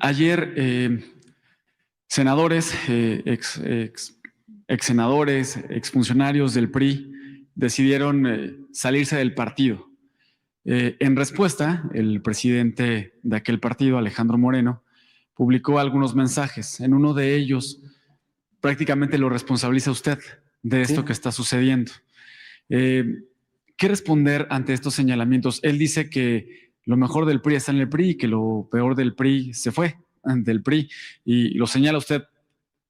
Ayer, senadores, ex senadores, exfuncionarios del PRI decidieron salirse del partido. En respuesta, el presidente de aquel partido, Alejandro Moreno, publicó algunos mensajes. En uno de ellos, prácticamente lo responsabiliza usted de esto que está sucediendo. ¿Qué responder ante estos señalamientos? Él dice que lo mejor del PRI está en el PRI y que lo peor del PRI se fue del PRI, y lo señala usted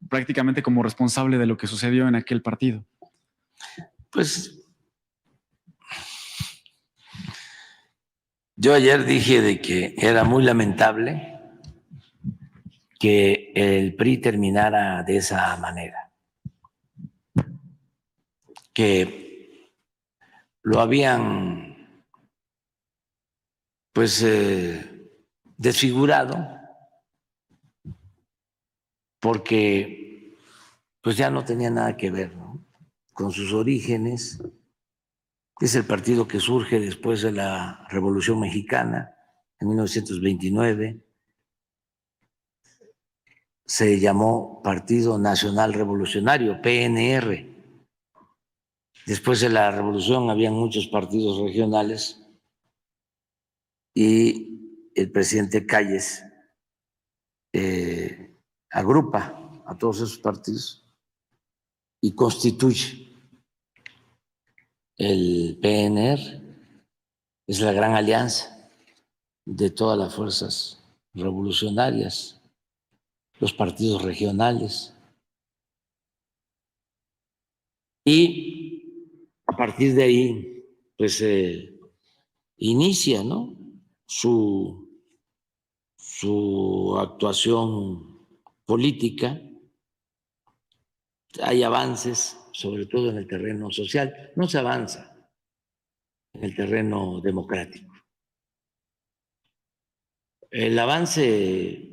prácticamente como responsable de lo que sucedió en aquel partido. Pues yo ayer dije de que era muy lamentable que el PRI terminara de esa manera, que lo habían pues desfigurado porque pues ya no tenía nada que ver, ¿no?, con sus orígenes. Es el partido que surge después de la Revolución Mexicana en 1929. Se llamó Partido Nacional Revolucionario, PNR. Después de la revolución habían muchos partidos regionales y el presidente Calles agrupa a todos esos partidos y constituye el PNR. Es la gran alianza de todas las fuerzas revolucionarias, los partidos regionales. Y a partir de ahí, pues inicia, ¿no?, su actuación política. Hay avances, sobre todo en el terreno social. No se avanza en el terreno democrático. El avance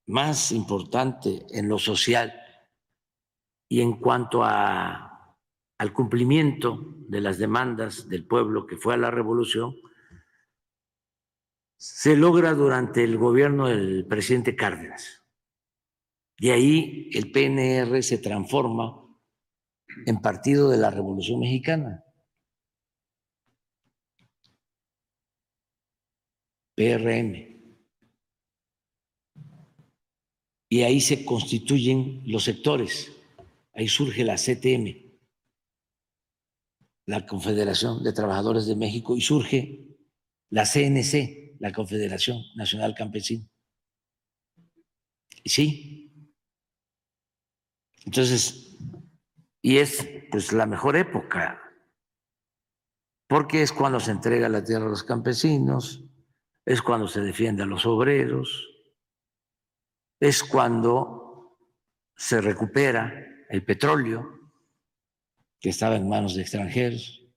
más importante en lo social y en cuanto al cumplimiento de las demandas del pueblo que fue a la revolución, se logra durante el gobierno del presidente Cárdenas. De ahí el PNR se transforma en Partido de la Revolución Mexicana, PRM. Y ahí se constituyen los sectores. Ahí surge la CTM, la Confederación de Trabajadores de México, y surge la CNC, la Confederación Nacional Campesina. Y sí. Entonces, y es pues la mejor época, porque es cuando se entrega la tierra a los campesinos, es cuando se defiende a los obreros, es cuando se recupera el petróleo que estaba en manos de extranjeros.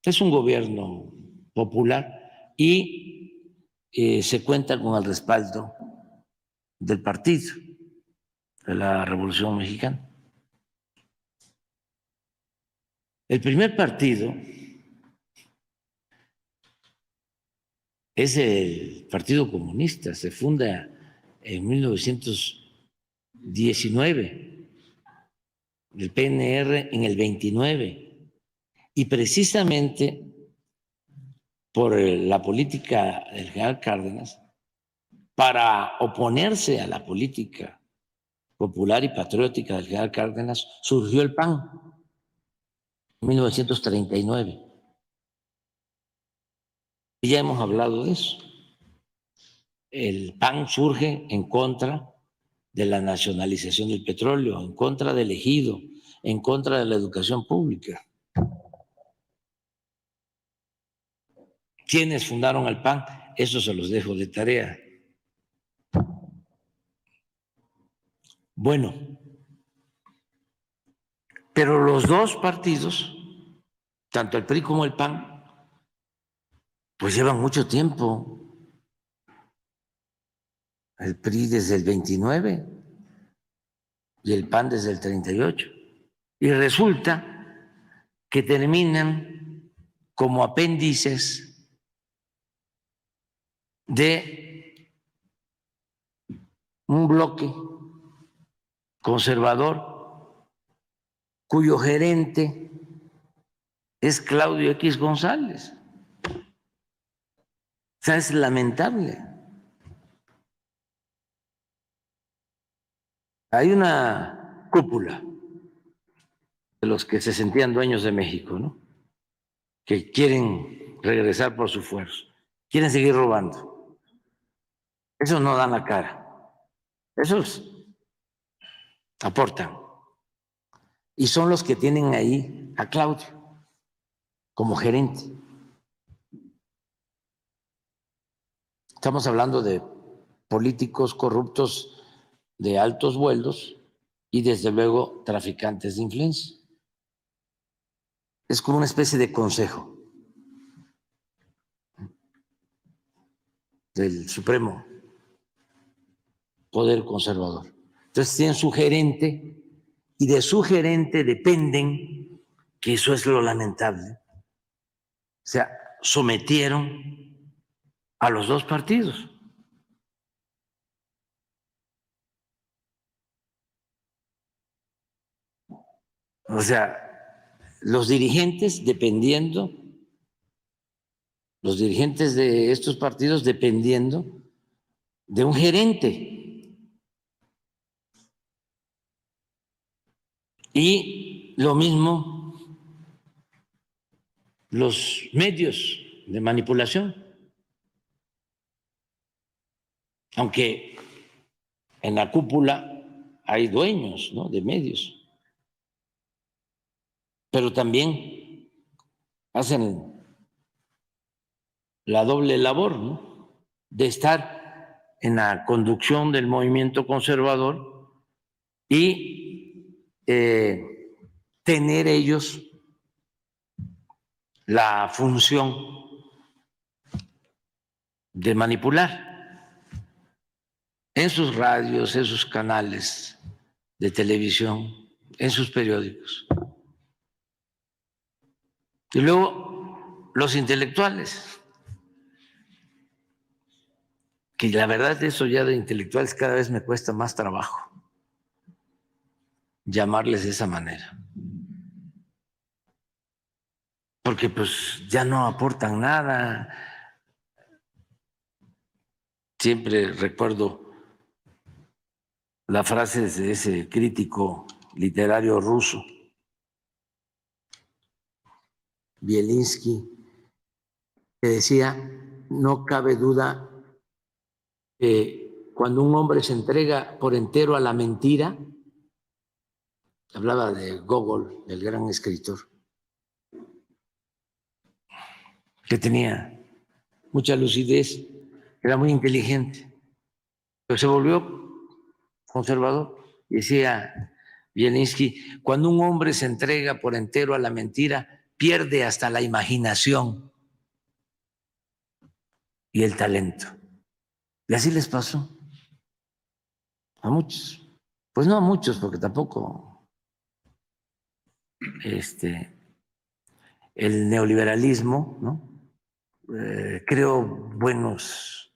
Es un gobierno popular y se cuenta con el respaldo del partido de la Revolución Mexicana. El primer partido es el Partido Comunista, se funda en 1919, el PNR en el 29, y precisamente por la política del general Cárdenas, para oponerse a la política popular y patriótica del general Cárdenas, surgió el PAN en 1939. Y ya hemos hablado de eso. El PAN surge en contra de la nacionalización del petróleo, en contra del ejido, en contra de la educación pública. ¿Quiénes fundaron el PAN? Eso se los dejo de tarea. Bueno, pero los dos partidos, tanto el PRI como el PAN, pues llevan mucho tiempo. El PRI desde el 29 y el PAN desde el 38. Y resulta que terminan como apéndices de un bloque conservador cuyo gerente es Claudio X González. O sea, es lamentable. Hay una cúpula de los que se sentían dueños de México, ¿no? Que quieren regresar por su fuerza, quieren seguir robando. Esos no dan la cara, esos aportan. Y son los que tienen ahí a Claudio como gerente. Estamos hablando de políticos corruptos de altos vuelos y desde luego traficantes de influencia. Es como una especie de consejo del Supremo Poder Conservador. Entonces tienen su gerente y de su gerente dependen, que eso es lo lamentable, o sea, sometieron a los dos partidos. O sea, los dirigentes dependiendo, los dirigentes de estos partidos dependiendo de un gerente. Y lo mismo los medios de manipulación. Aunque en la cúpula hay dueños, ¿no?, de medios, pero también hacen la doble labor, ¿no?, de estar en la conducción del movimiento conservador y tener ellos la función de manipular en sus radios, en sus canales de televisión, en sus periódicos. Y luego los intelectuales, que la verdad eso ya de intelectuales cada vez me cuesta más trabajo llamarles de esa manera, porque pues ya no aportan nada. Siempre recuerdo la frase de ese crítico literario ruso, Bielinski, que decía: no cabe duda que cuando un hombre se entrega por entero a la mentira, hablaba de Gogol, el gran escritor, que tenía mucha lucidez, era muy inteligente, pero se volvió conservador. Y decía Bielinski: cuando un hombre se entrega por entero a la mentira, pierde hasta la imaginación y el talento. Y así les pasó a muchos. Pues no a muchos, porque tampoco el neoliberalismo, ¿no?, creó buenos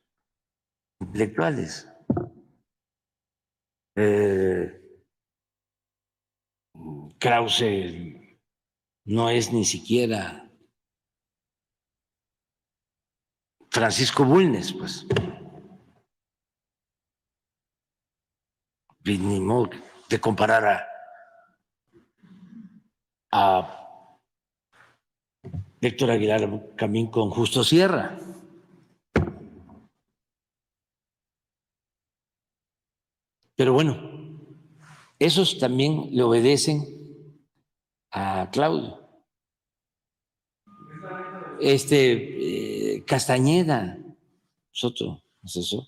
intelectuales. Krause no es ni siquiera Francisco Bulnes, pues. Y ni modo de comparar a Héctor Aguilar Camín con Justo Sierra. Pero bueno, esos también le obedecen a Claudio. Castañeda es otro asesor.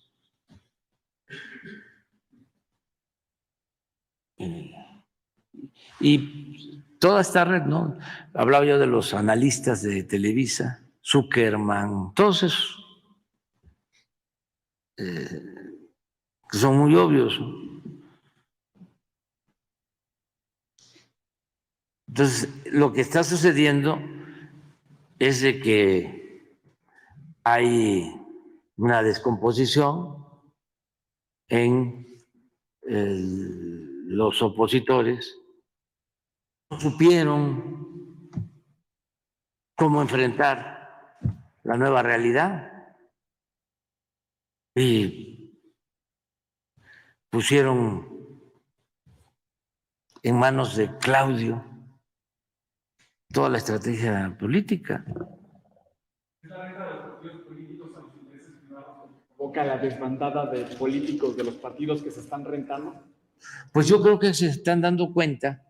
Y toda esta red, ¿no? Hablaba yo de los analistas de Televisa, Zuckerman, todos esos, que son muy obvios, ¿no? Entonces, lo que está sucediendo es de que hay una descomposición en los opositores no supieron cómo enfrentar la nueva realidad y pusieron en manos de Claudio toda la estrategia política. ¿Provoca la desbandada de políticos de los partidos que se están rentando? Pues yo creo que se están dando cuenta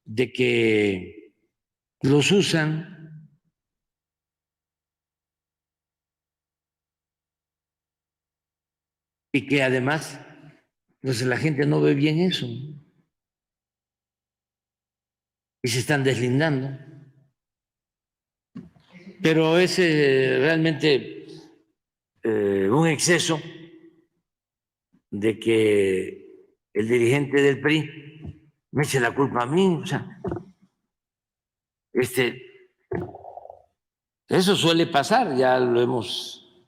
de que los usan y que además pues la gente no ve bien eso y se están deslindando. Pero es realmente un exceso de que el dirigente del PRI me eche la culpa a mí. O sea, eso suele pasar, ya lo hemos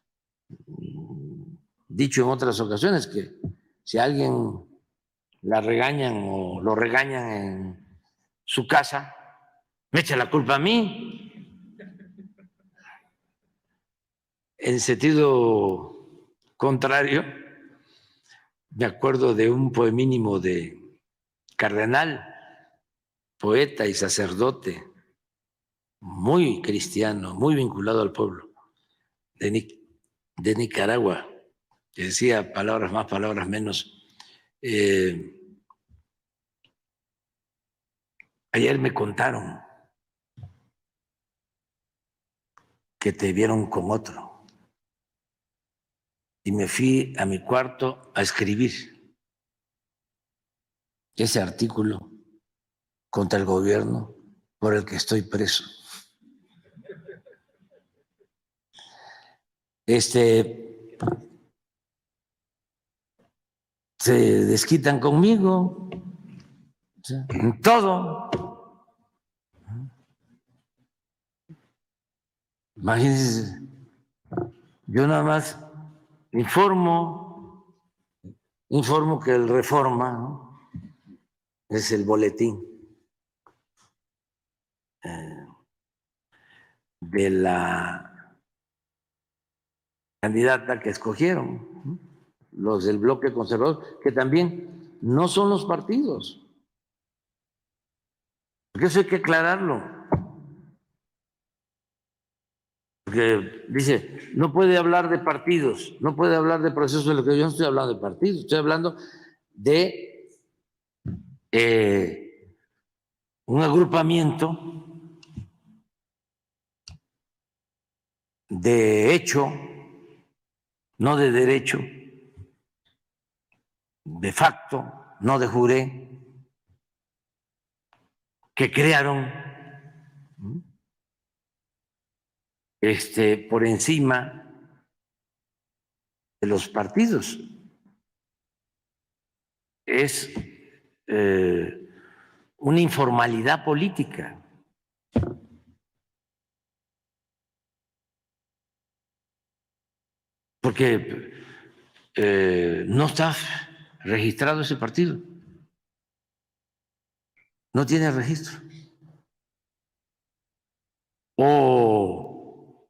dicho en otras ocasiones, que si a alguien la regañan o lo regañan en su casa, me echa la culpa a mí. En sentido contrario, me acuerdo de un poemínimo de Cardenal, poeta y sacerdote, muy cristiano, muy vinculado al pueblo de Nicaragua, que decía palabras más, palabras menos. Ayer me contaron que te vieron con otro y me fui a mi cuarto a escribir ese artículo contra el gobierno por el que estoy preso. Se desquitan conmigo, o sea, en todo. Imagínense, yo nada más informo que el Reforma, ¿no?, es el boletín de la candidata que escogieron, ¿no?, los del bloque conservador, que también no son los partidos, porque eso hay que aclararlo. Porque dice, no puede hablar de partidos, no puede hablar de procesos de lo que yo no estoy hablando de partidos, estoy hablando de un agrupamiento de hecho, no de derecho, de facto, no de juré, que crearon por encima de los partidos. Es una informalidad política. Porque no está registrado ese partido. No tiene registro. O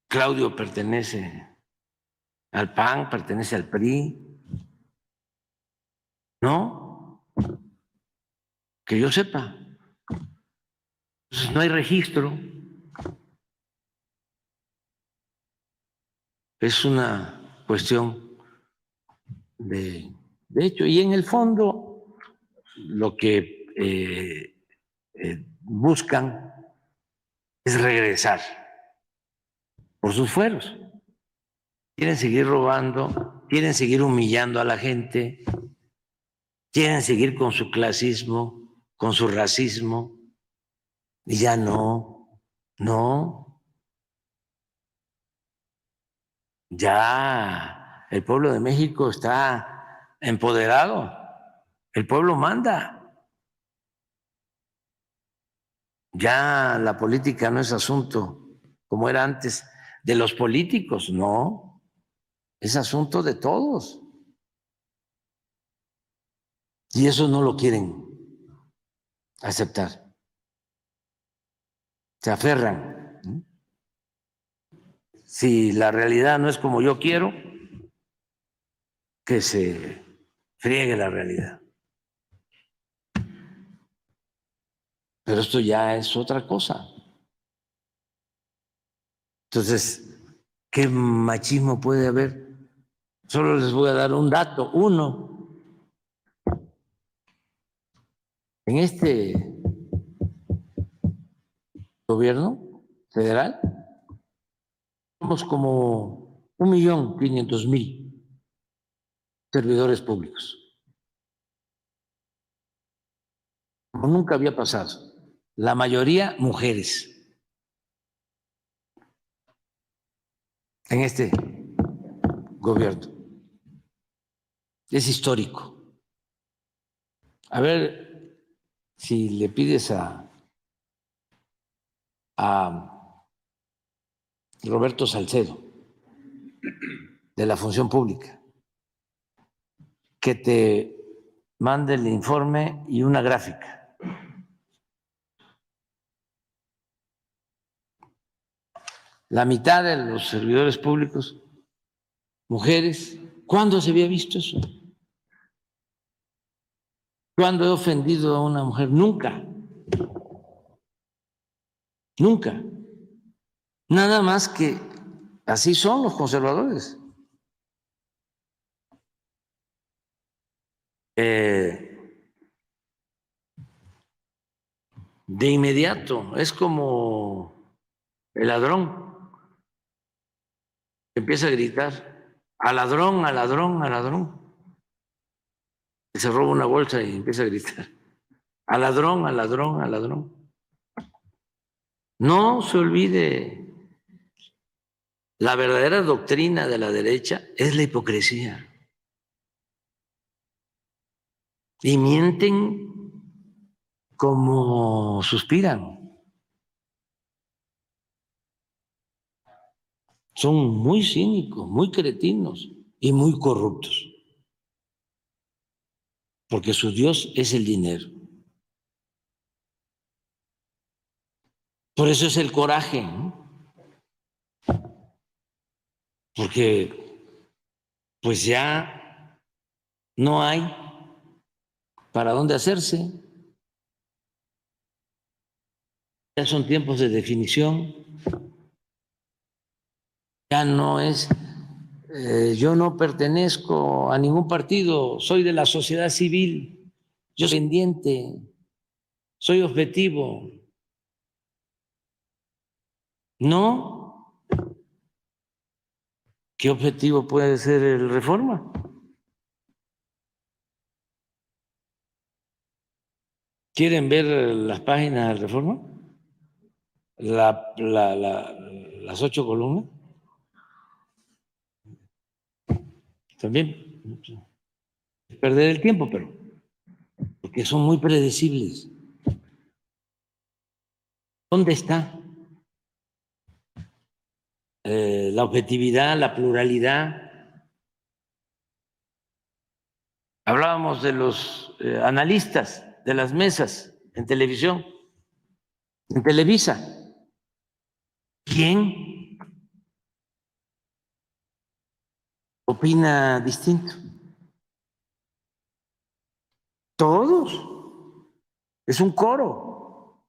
Claudio pertenece al PAN, pertenece al PRI. No, que yo sepa. Entonces no hay registro. Es una cuestión de hecho. Y en el fondo, lo que buscan es regresar por sus fueros. Quieren seguir robando, quieren seguir humillando a la gente, quieren seguir con su clasismo, con su racismo, y ya no. Ya el pueblo de México está empoderado, el pueblo manda. Ya la política no es asunto, como era antes, de los políticos, no. es asunto de todos. Y eso no lo quieren aceptar. Se aferran. Si la realidad no es como yo quiero, que se friegue la realidad. Pero esto ya es otra cosa. Entonces, ¿qué machismo puede haber? Solo les voy a dar un dato, uno. En este gobierno federal somos como 1.500.000 servidores públicos. Como nunca había pasado. La mayoría mujeres. En este gobierno. Es histórico. A ver si le pides a Roberto Salcedo, de la Función Pública, que te mande el informe y una gráfica. La mitad de los servidores públicos, mujeres. ¿Cuándo se había visto eso? ¿Cuándo he ofendido a una mujer? Nunca. Nunca. Nada más que así son los conservadores. De inmediato, es como el ladrón que empieza a gritar, al ladrón, al ladrón, al ladrón. Se roba una bolsa y empieza a gritar, al ladrón, al ladrón, al ladrón. No se olvide, la verdadera doctrina de la derecha es la hipocresía. Y mienten como suspiran. Son muy cínicos, muy cretinos y muy corruptos. Porque su Dios es el dinero. Por eso es el coraje, ¿no? Porque pues ya no hay para dónde hacerse. Ya son tiempos de definición. Ya no es, yo no pertenezco a ningún partido, soy de la sociedad civil, yo soy independiente, soy objetivo. No, ¿qué objetivo puede ser el Reforma? ¿Quieren ver las páginas del Reforma? Las 8 columnas. También perder el tiempo, pero porque son muy predecibles. ¿Dónde está la objetividad, la pluralidad? Hablábamos de los analistas de las mesas en televisión, en Televisa. ¿Quién opina distinto? Todos. Es un coro.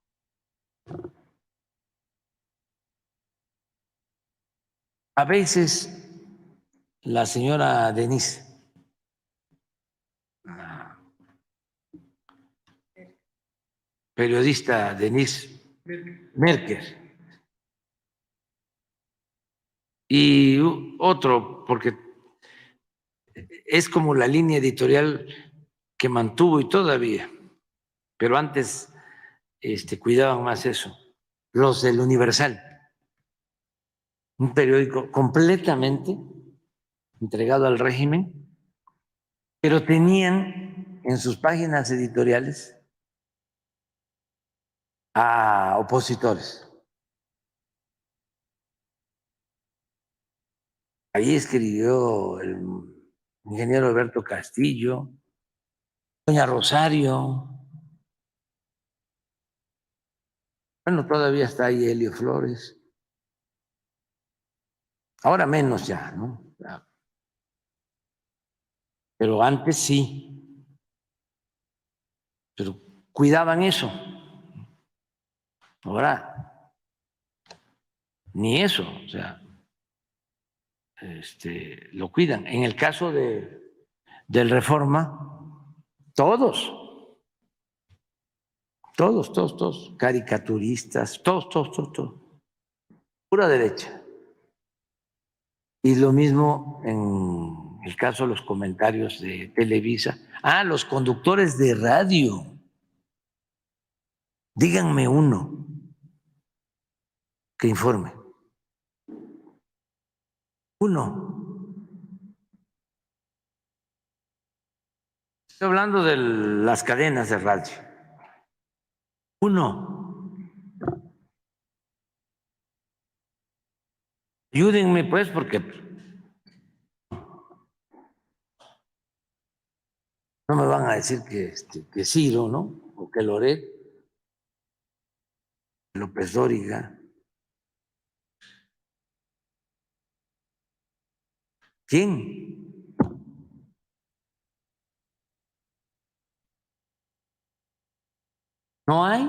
A veces la señora Denise, la periodista Denise Merker, y otro, porque es como la línea editorial que mantuvo y todavía, pero antes cuidaban más eso, los del Universal, un periódico completamente entregado al régimen, pero tenían en sus páginas editoriales a opositores. Ahí escribió el ingeniero Alberto Castillo, doña Rosario. Bueno, todavía está ahí Helio Flores. Ahora menos ya, ¿no? Pero antes sí. Pero cuidaban eso. Ahora, ni eso, o sea, lo cuidan. En el caso del Reforma, todos, caricaturistas, todos, pura derecha. Y lo mismo en el caso de los comentarios de Televisa. Ah, los conductores de radio. Díganme uno que informe. Uno. Estoy hablando de las cadenas de radio. Uno. Ayúdenme, pues, porque no me van a decir que Ciro, ¿no? O que Loret, López Dóriga. ¿Quién? ¿No hay?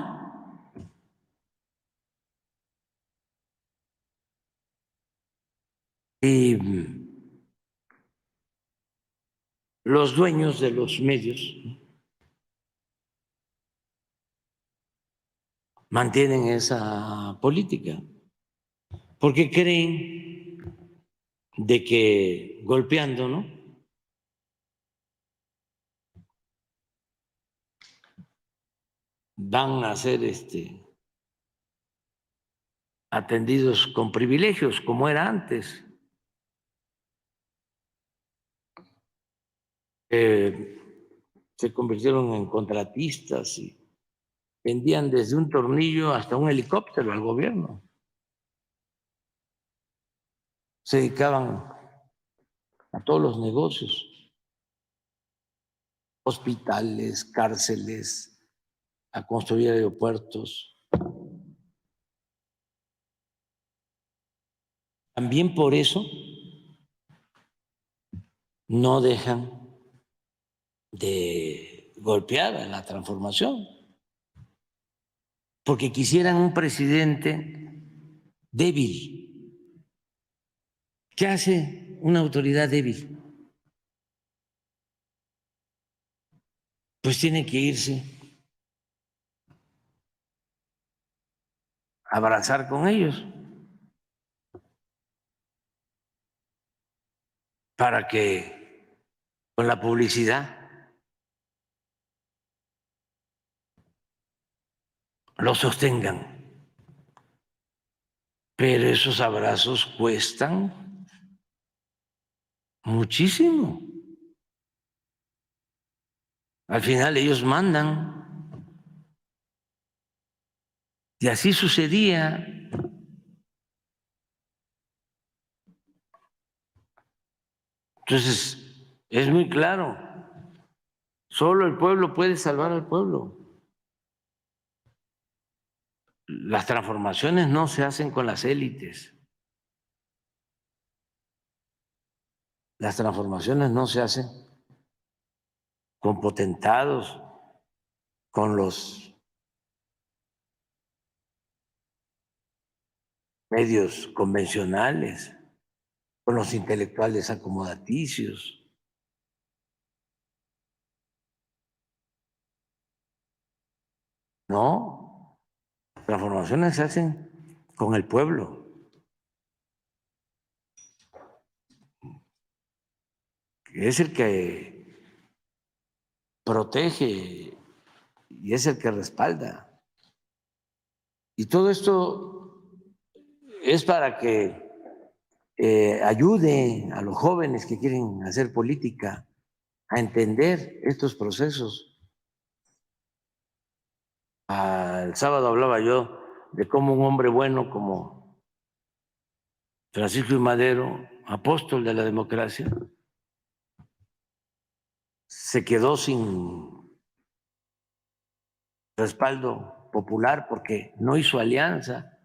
Y los dueños de los medios mantienen esa política porque creen de que golpeando, ¿no? Van a ser atendidos con privilegios como era antes. Se convirtieron en contratistas y vendían desde un tornillo hasta un helicóptero al gobierno. Se dedicaban a todos los negocios, hospitales, cárceles, a construir aeropuertos. También por eso no dejan de golpear a la transformación, porque quisieran un presidente débil. ¿Qué hace una autoridad débil? Pues tiene que irse a abrazar con ellos para que con la publicidad lo sostengan. Pero esos abrazos cuestan muchísimo. Al final ellos mandan. Y así sucedía. Entonces, es muy claro, solo el pueblo puede salvar al pueblo. Las transformaciones no se hacen con las élites. Las transformaciones no se hacen con potentados, con los medios convencionales, con los intelectuales acomodaticios. No, transformaciones se hacen con el pueblo, que es el que protege y es el que respalda. Y todo esto es para que ayude a los jóvenes que quieren hacer política a entender estos procesos. El sábado hablaba yo de cómo un hombre bueno como Francisco I. Madero apóstol de la democracia, se quedó sin respaldo popular porque no hizo alianza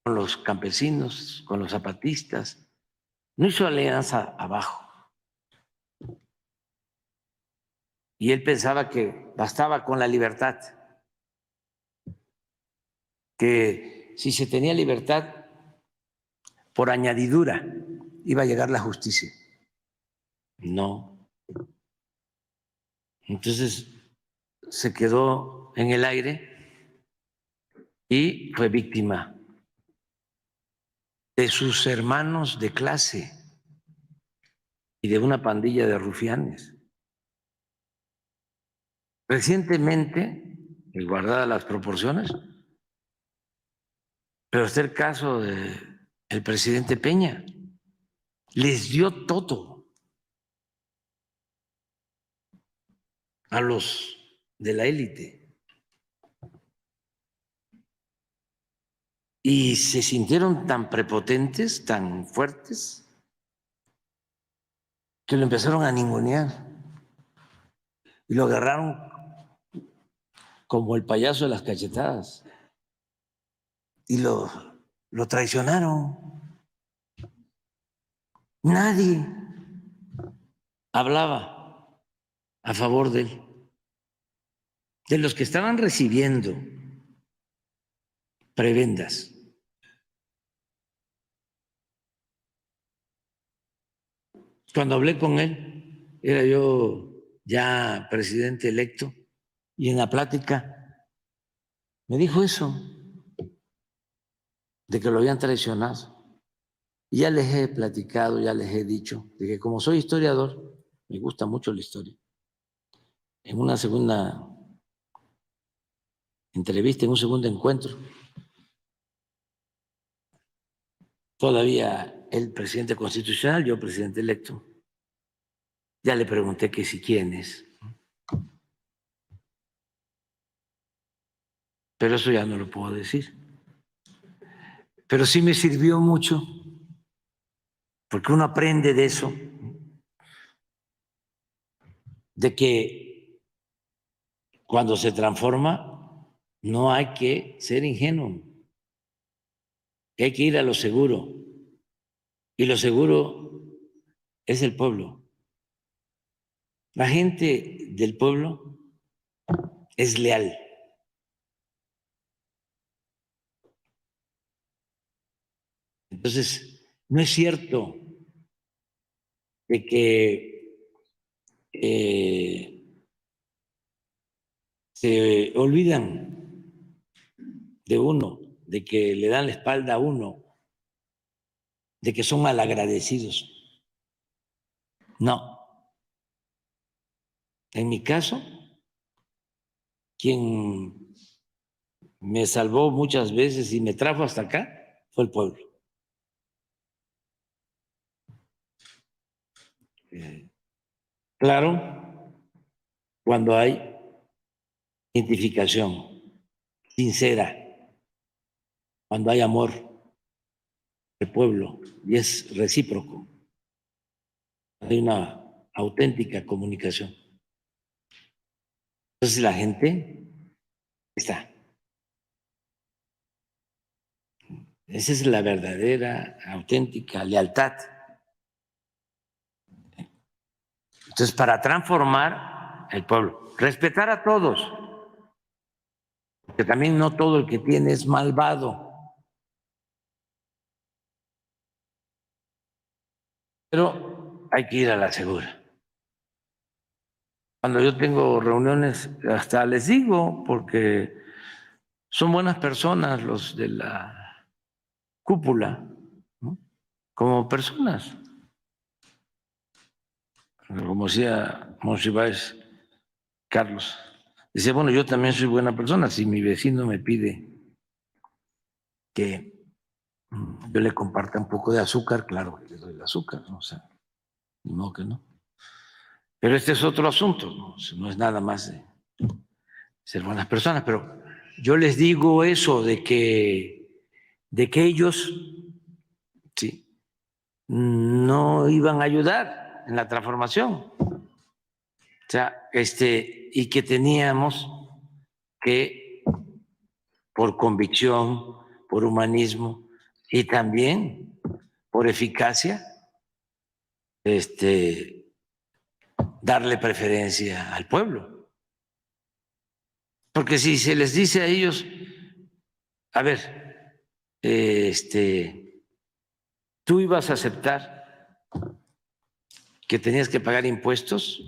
con los campesinos, con los zapatistas, no hizo alianza abajo. Y él pensaba que bastaba con la libertad, que si se tenía libertad, por añadidura iba a llegar la justicia. No. Entonces se quedó en el aire y fue víctima de sus hermanos de clase y de una pandilla de rufianes. Recientemente, y guardadas las proporciones, pero está el caso del presidente Peña, les dio todo a los de la élite y se sintieron tan prepotentes, tan fuertes, que lo empezaron a ningunear y lo agarraron como el payaso de las cachetadas y lo traicionaron. Nadie hablaba a favor de él. De los que estaban recibiendo prebendas, cuando hablé con él, era yo ya presidente electo, y en la plática me dijo eso, de que lo habían traicionado. Y ya les he platicado, ya les he dicho, de que como soy historiador, me gusta mucho la historia. En una segunda entrevista, en un segundo encuentro, todavía el presidente constitucional, yo presidente electo, ya le pregunté que si quién es. Pero eso ya no lo puedo decir. Pero sí me sirvió mucho, porque uno aprende de eso, de que cuando se transforma no hay que ser ingenuo, que hay que ir a lo seguro, y lo seguro es el pueblo. La gente del pueblo es leal. Entonces, no es cierto de que se olvidan de uno, de que le dan la espalda a uno, de que son malagradecidos. No. En mi caso, quien me salvó muchas veces y me trajo hasta acá fue el pueblo. Claro, cuando hay identificación sincera, cuando hay amor del pueblo y es recíproco, hay una auténtica comunicación. Entonces la gente está. Esa es la verdadera, auténtica lealtad. Entonces, para transformar el pueblo, respetar a todos, porque también no todo el que tiene es malvado. Pero hay que ir a la segura. Cuando yo tengo reuniones, hasta les digo, porque son buenas personas los de la cúpula, ¿no? Como personas. Como decía Monsiváis Carlos, decía, bueno, yo también soy buena persona. Si mi vecino me pide que yo le comparta un poco de azúcar, claro, le doy el azúcar, ¿no? O sea, ni modo que no. Pero este es otro asunto, no es nada más de ser buenas personas, pero yo les digo eso de que ellos, sí, no iban a ayudar en la transformación. O sea, y que teníamos que, por convicción, por humanismo y también por eficacia, darle preferencia al pueblo. Porque si se les dice a ellos, a ver, tú ibas a aceptar que tenías que pagar impuestos,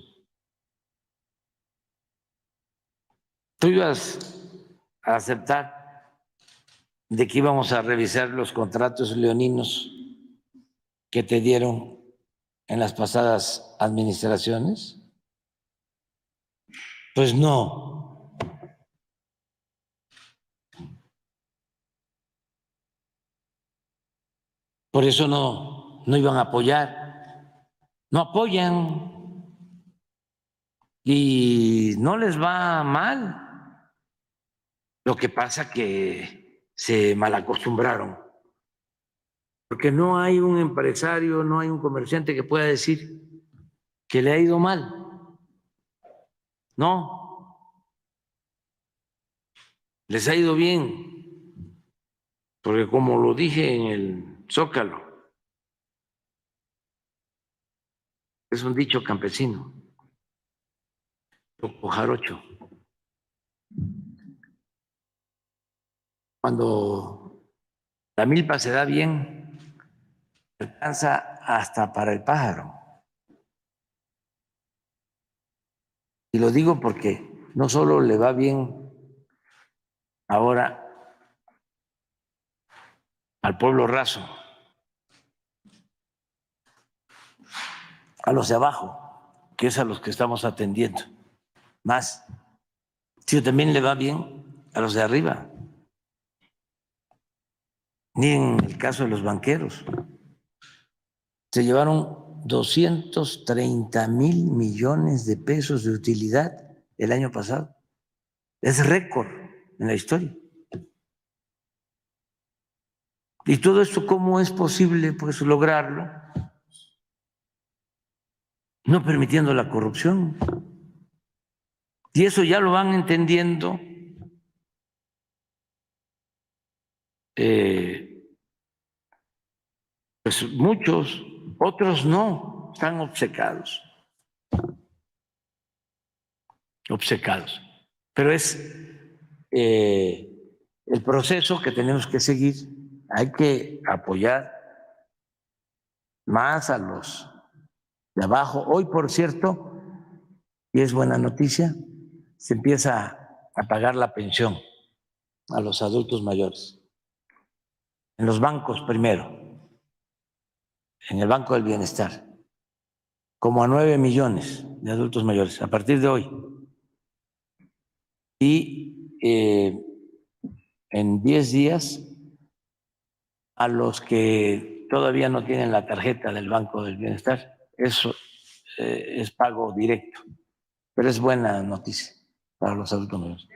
tú ibas a aceptar de que íbamos a revisar los contratos leoninos que te dieron en las pasadas administraciones. Pues no. Por eso no iban a apoyar, no apoyan y no les va mal. Lo que pasa que se malacostumbraron, porque no hay un empresario, no hay un comerciante que pueda decir que le ha ido mal. No, les ha ido bien, porque como lo dije en el Zócalo, es un dicho campesino, o jarocho. Cuando la milpa se da bien, alcanza hasta para el pájaro. Y lo digo porque no solo le va bien ahora al pueblo raso, a los de abajo, que es a los que estamos atendiendo, más, sino también le va bien a los de arriba. Ni en el caso de los banqueros. Se llevaron 230,000 millones de pesos de utilidad el año pasado. Es récord en la historia. ¿Y todo esto cómo es posible pues lograrlo? No permitiendo la corrupción. Y eso ya lo van entendiendo pues muchos, otros no, están obcecados. Pero es el proceso que tenemos que seguir. Hay que apoyar más a los de abajo. Hoy, por cierto, y es buena noticia, se empieza a pagar la pensión a los adultos mayores. En los bancos primero, en el Banco del Bienestar, como a 9 millones de adultos mayores, a partir de hoy. Y en 10 días, a los que todavía no tienen la tarjeta del Banco del Bienestar, eso es pago directo, pero es buena noticia para los adultos mayores.